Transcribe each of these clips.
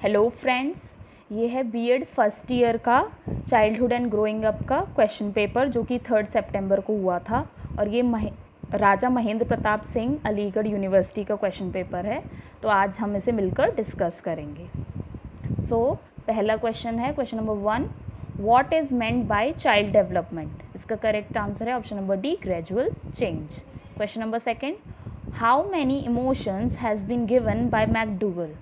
Hello friends, ये है BEd first year का चाइल्डहुड एंड ग्रोइंग अप का क्वेश्चन पेपर जो कि 3 सितंबर को हुआ था और ये राजा महेंद्र प्रताप सिंह अलीगढ़ यूनिवर्सिटी का क्वेश्चन पेपर है। तो आज हम इसे मिलकर डिस्कस करेंगे। पहला क्वेश्चन है question number 1, what is meant by child development. इसका करेक्ट आंसर है option number D, gradual change. Question number 2, how many emotions has been given by McDougall.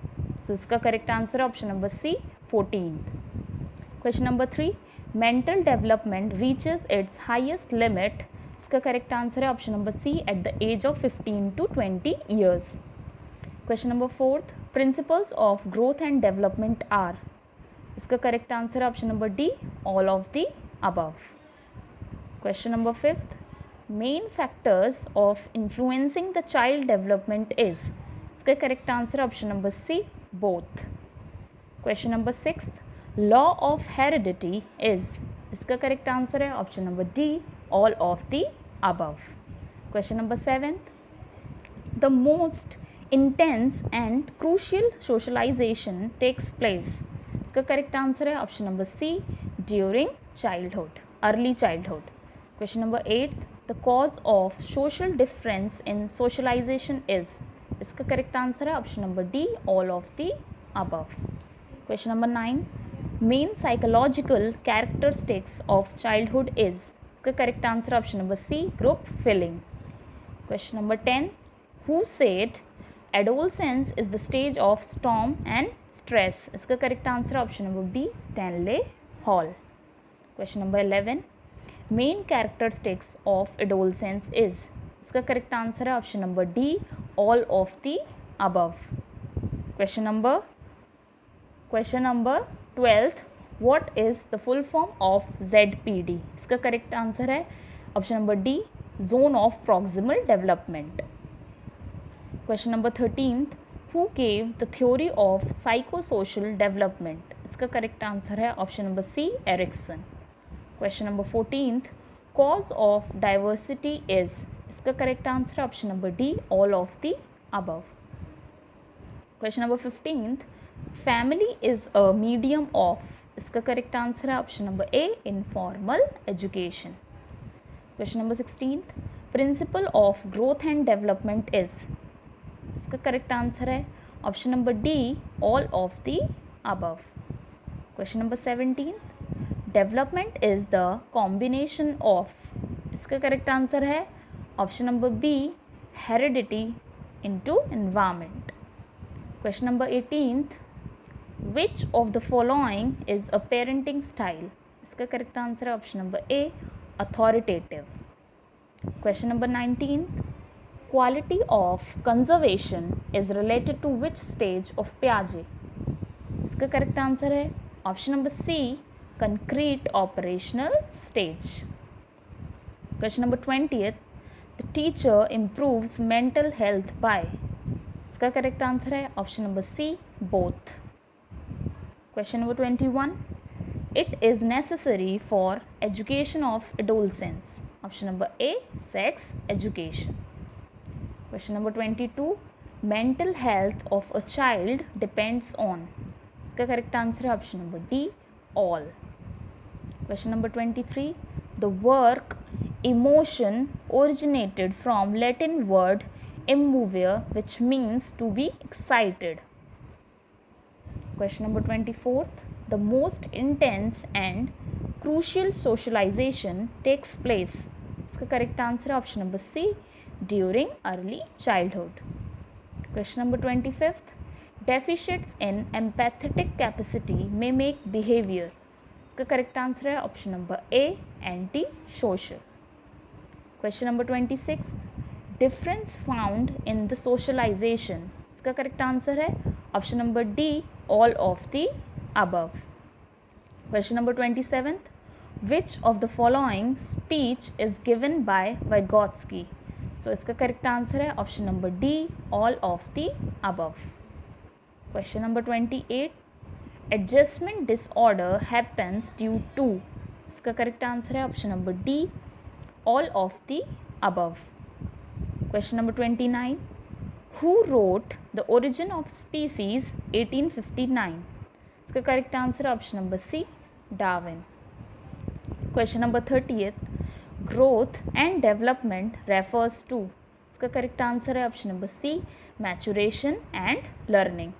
So इसका करेक्ट आंसर है option number C, 14th। Question number 3, mental development reaches its highest limit. इसका correct answer है option number C, at the age of 15 to 20 years. Question number 4, principles of growth and development are. इसका correct answer है option number D, all of the above. Question number 5, main factors of influencing the child development is. इसका correct answer है option number C, both. Question number 6, law of heredity is। इसका correct answer है option number D, all of the above. Question number 7, the most intense and crucial socialization takes place। इसका correct answer है option number C, during childhood, early childhood. Question number 8, the cause of social difference in socialization is। इसका correct answer है option number D, all of the above. Question number 9, main psychological characteristics of childhood is. इसका correct answer option number C, group feeling. Question number 10, who said adolescence is the stage of storm and stress. इसका correct answer option number B, Stanley Hall. Question number 11, main characteristics of adolescence is. इसका correct answer है option number D, all of the above. Question number 12th, what is the full form of ZPD। इसका correct answer है option number D, zone of proximal development। Question number 13th, who gave the theory of psychosocial development। इसका correct answer है option number C, Erikson. Question number 14th, cause of diversity is। इसका correct answer है option number D, all of the above. Question number 15th, family is a medium of. इसका correct answer है option number A, informal education. Question number 16th, principal of growth and development is. इसका correct answer है option number D, all of the above. Question number 17th, development is the combination of. इसका correct answer है option number B, heredity into environment. Question number 18th, which of the following is a parenting style. इसका correct answer है option number A, authoritative. Question number 19th, quality of conservation is related to which stage of पियाजे। इसका correct answer है option number C, concrete operational stage. Question number 20th, the teacher improves mental health by. इसका correct answer है option number C, both. Question number 21, it is necessary for education of adolescence. Option number A, sex education. Question number 22, mental health of a child depends on. इसका correct answer है option number D, all. Question number 23, the work emotion originated from Latin word immovere which means to be excited. Question number 24th, the most intense and crucial socialization takes place। इसका correct answer है option number C, during early childhood। Question number 25th, deficits in empathetic capacity may make behavior। इसका correct answer है option number A, anti social. Question number 26, difference found in the socialization. इसका correct answer है option number D, all of the above. Question number 27th, which of the following speech is given by Vygotsky. So इसका correct answer है option number D, all of the above. Question number 28, adjustment disorder happens due to. इसका correct answer है option number D, all of the above. Question number 29, who wrote the origin of species 1859. इसका correct answer option number C, Darwin. Question number 30th, growth and development refers to. इसका correct answer है option number C, maturation and learning.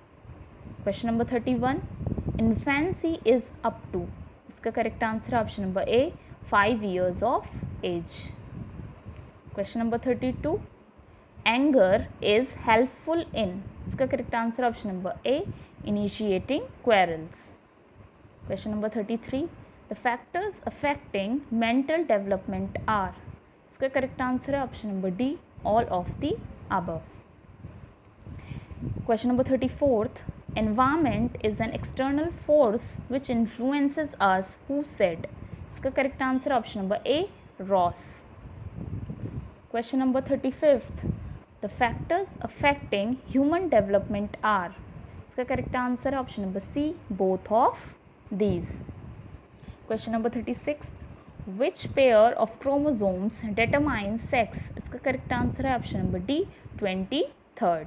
Question number 31, infancy is up to. इसका correct answer है option number A, 5 years of age. Question number 32, anger is helpful in. इसका correct answer option number A, initiating quarrels. Question number 33, the factors affecting mental development are. इसका correct answer है option number D, all of the above. Question number 34th, environment is an external force which influences us. Who said? इसका correct answer option number A, Ross. Question number 35th, the factors affecting human development are. इसका correct answer है option number C, both of these. Question number 36, which pair of chromosomes determine sex. इसका correct answer है option number D, 23rd.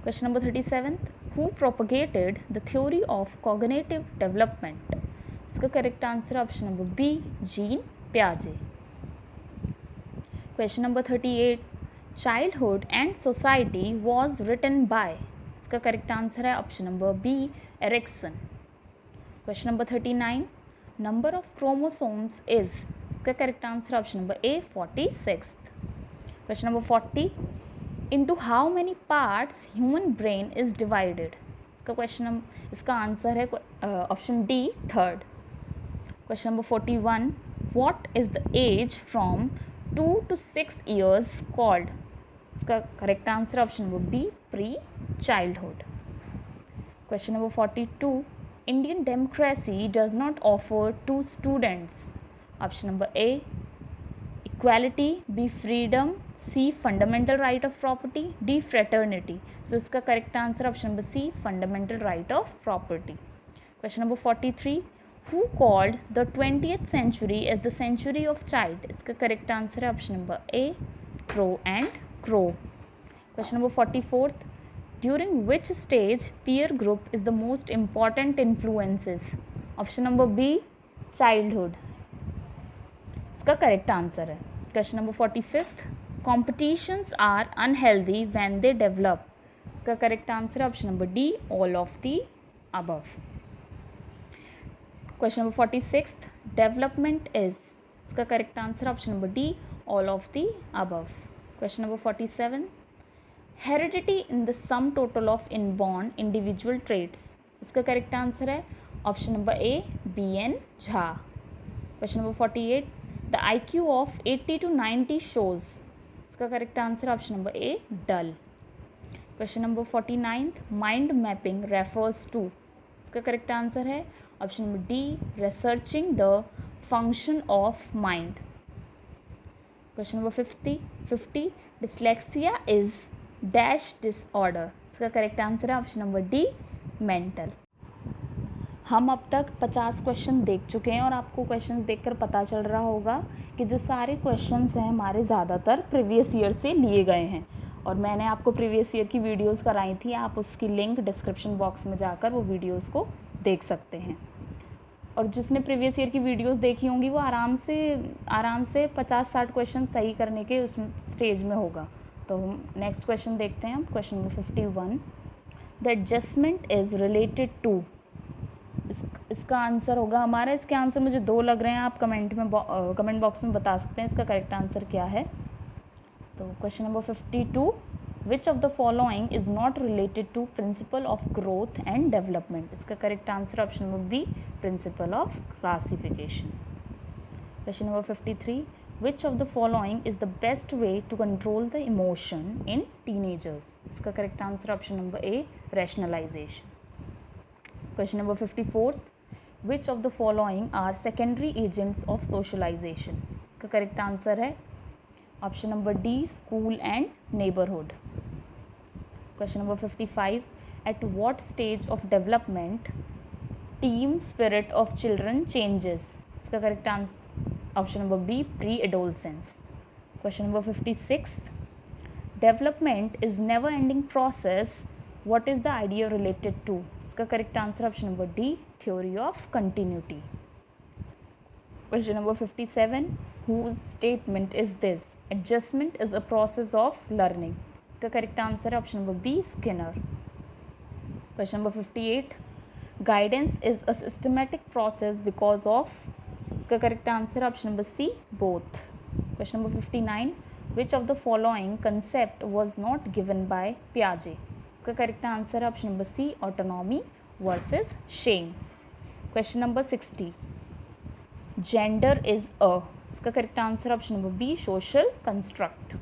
Question number 37, who propagated the theory of cognitive development. इसका correct answer option number B, Jean पियाजे. Question number 38, childhood and society was written by. इसका correct answer है option number B, Erikson. Question number 39, number of chromosomes is. इसका correct answer option number A, 46. Question number 40, into how many parts human brain is divided. इसका answer है option D, 3rd. Question number 41, what is the age from 2 to 6 years called. इसका correct answer option number B, pre childhood. Question number 42, Indian democracy does not offer to students. Option number A, equality, B freedom, C fundamental right of property, D fraternity. So इसका correct answer option number C, fundamental right of property. Question number 43, who called the 20th century as the century of child. इसका correct answer है option number A, Crow and Crow. Question number 44th, during which stage peer group is the most important influences. Option number B, childhood. इसका correct answer है. Question number 45th, competitions are unhealthy when they develop. इसका correct answer है option number D, all of the above. Question number 46, development is. इसका correct answer option number D, all of the above. Question number 47, heredity in the sum total of inborn individual traits. इसका correct answer है option number A, BN Jha. Question number 48, the IQ of 80 to 90 shows. इसका correct answer option number A, dull. Question number 49, mind mapping refers to. इसका correct answer है option number D, researching the function of mind. Question number 50, dyslexia is dash disorder. इसका correct answer है option number D, mental. हम अब तक 50 question देख चुके हैं और आपको क्वेश्चन देखकर पता चल रहा होगा कि जो सारे क्वेश्चंस हैं हमारे ज़्यादातर प्रीवियस ईयर से लिए गए हैं और मैंने आपको प्रीवियस ईयर की वीडियोस कराई थी. आप उसकी लिंक डिस्क्रिप्शन बॉक्स में जाकर वो वीडियोस को देख सकते हैं. और जिसने प्रीवियस ईयर की वीडियोस देखी होंगी वो आराम से 50-60 क्वेश्चन सही करने के उस स्टेज में होगा. तो नेक्स्ट क्वेश्चन देखते हैं हम. Question number 51, the adjustment is related to. इसका आंसर होगा हमारा, इसके आंसर मुझे 2 लग रहे हैं. आप कमेंट बॉक्स में बता सकते हैं इसका करेक्ट आंसर क्या है. तो question number 52, which of the following is not related to principle of growth and development. इसका correct answer option number B, principle of classification. Question number 53, which of the following is the best way to control the emotion in teenagers. इसका correct answer option number A, rationalization. Question number 54, which of the following are secondary agents of socialization. इसका correct answer है option number D, school and neighbourhood. Question number 55, at what stage of development team spirit of children changes. इसका correct answer option number B, pre adolescence. Question number 56, development is never ending process, what is the idea related to? इसका correct answer option number D, theory of continuity. Question number 57, whose statement is this? Adjustment is a process of learning. इसका correct answer है option number B, Skinner. Question number 58, guidance is a systematic process because of? इसका correct answer है option number C, both. Question number 59, which of the following concept was not given by पियाजे? इसका correct answer है option number C, autonomy versus shame. Question number 60, gender is a? इसका correct answer option number B, social construct.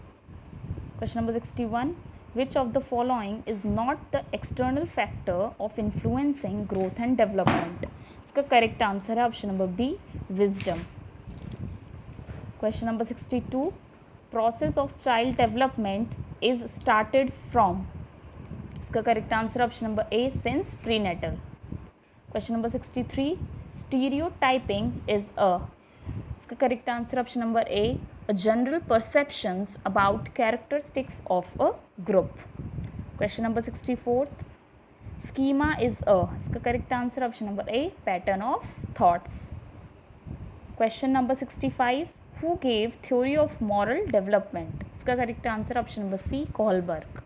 Question number 61, which of the following is not the external factor of influencing growth and development? इसका correct answer है option number B, wisdom. Question number 62, process of child development is started from? इसका correct answer option number A, since prenatal. Question number 63, stereotyping is a? इसका correct answer option number A, a general perceptions about characteristics of a group. Question number 64, schema is a? इसका correct answer option number A, pattern of thoughts. Question number 65, who gave theory of moral development? इसका correct answer option number C, Kohlberg.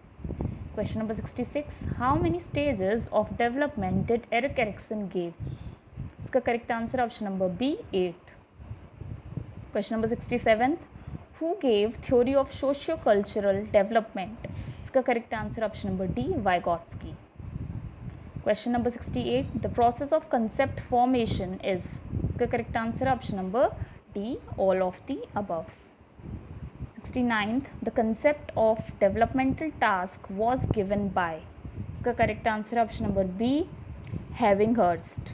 Question number 66, how many stages of development did Erik Erikson give? इसका correct answer option number B, 8। Question number 67, who gave theory of socio-cultural development? इसका correct answer option number D, Vygotsky. Question number 68, the process of concept formation is? इसका correct answer option number D, all of the above। 69th, the concept of developmental task was given by? इसका correct answer option number B, Havighurst.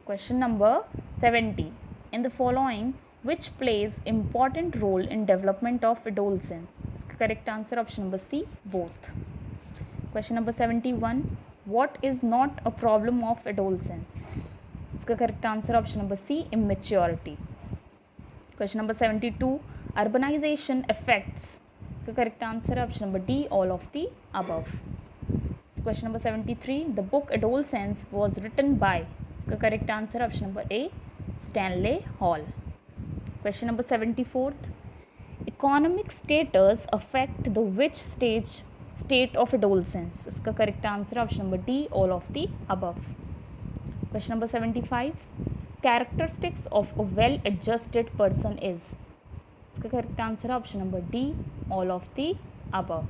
Question number 70, in the following which plays important role in development of adolescence? इसका correct answer option number C, both। Question number 71, what is not a problem of adolescence? इसका correct answer option number C, immaturity। Question number 72, urbanization affects? इसका correct answer है option number D, all of the above। Question number 73, the book Adolescence was written by? इसका correct answer option number A, Stanley Hall. Question number 74, economic status affect the which state of adolescence? इसका correct answer option number D, all of the above। Question number 75, characteristics of a well adjusted person is? इसका correct answer option number D, all of the above।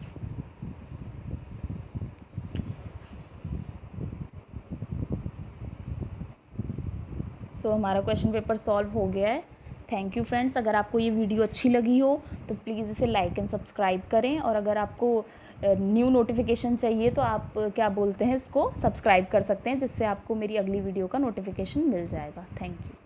सो हमारा question paper solve हो गया है। Thank you friends. अगर आपको ये video अच्छी लगी हो तो प्लीज़ इसे लाइक एंड सब्सक्राइब करें, और अगर आपको न्यू नोटिफिकेशन चाहिए तो आप क्या बोलते हैं, इसको सब्सक्राइब कर सकते हैं, जिससे आपको मेरी अगली वीडियो का नोटिफिकेशन मिल जाएगा। Thank you.